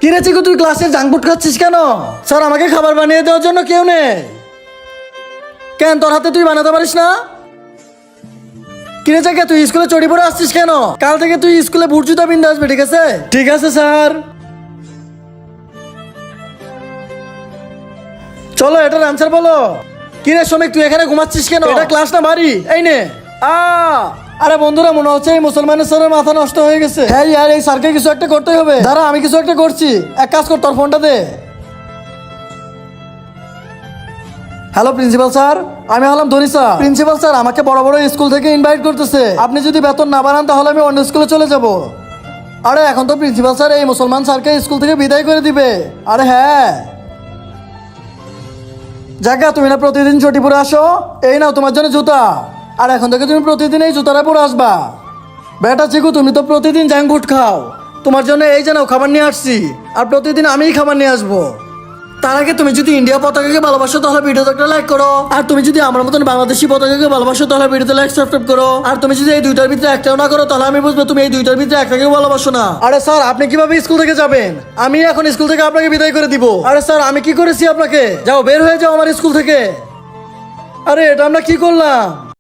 কিরে চিকু, তুই ক্লাসে জাঙ্ক ফুড খাচ্ছিস কেন? স্যার, আমাকে খাবার বানিয়ে দেওয়ার জন্য কেউ নেই। কেন, তোর হাতে তুই বানাতে পারিস না? কিরে চাকা, তুই স্কুলে চড়ি পড়ে আসছিস কেন? কাল থেকে তুই স্কুলে বুট জুতা পিনতে আসবে, ঠিক আছে? ঠিক আছে স্যার। চলো, এটার আনসার বলো। কিরে শ্রমিক, তুই এখানে ঘুমাচ্ছিস কেন? এটা ক্লাস না বাড়ি। এই নে। আরে বন্ধুরা, মনে হচ্ছে এই মুসলমানের স্যারের মাথা নষ্ট হয়ে গেছে। হ্যাঁ ইয়ার, এই স্যারকে কিছু একটা করতে হবে। দাঁড়া, আমি কিছু একটা করছি। এক কাজ কর, তোর ফোনটা দে। হ্যালো প্রিন্সিপাল স্যার, আমি হলাম ধনী স্যার। প্রিন্সিপাল স্যার আমাকে বড় বড় স্কুল থেকে ইনভাইট করতেছে। আপনি যদি বেতন না বাড়ান তাহলে আমি অন্য স্কুলে চলে যাব। আরে এখন তো প্রিন্সিপাল স্যার এই মুসলমান স্যারকে স্কুল থেকে বিদায় করে দিবে। আরে হ্যাঁ, জায়গা তুমি না প্রতিদিন চটি পরে আসো? এই নাও তোমার জন্য জুতা। আর এখন থেকে তুমি প্রতিদিন এই জুতাটা পরে আসবা। বেটা চিকু, তুমি তো প্রতিদিন জাঙ্ক ফুড খাও। তোমার জন্য এই যে নাও খাবার নিয়ে আসছি। আর প্রতিদিন আমিই খাবার নিয়ে আসবো। তার আগে তুমি যদি ইন্ডিয়া পতাকাকে ভালোবাসো তাহলে ভিডিওতে একটা লাইক করো। আর তুমি যদি আমার মতন বাংলাদেশি পতাকাকে ভালোবাসো তাহলে ভিডিওতে লাইক সাবস্ক্রাইব করো। আর তুমি যদি এই দুইটার ভিতরে একটাও না করো তাহলে আমি বুঝবো তুমি এই দুইটার ভিতরে একটাকেও ভালোবাসো না। আরে স্যার, আপনি কিভাবে স্কুল থেকে যাবেন? আমি এখন স্কুল থেকে আপনাকে বিদায় করে দিব। আরে স্যার, আমি কি করেছি আপনাকে? যাও, বের হয়ে যাও আমার স্কুল থেকে। আরে এটা আমরা কি করলাম?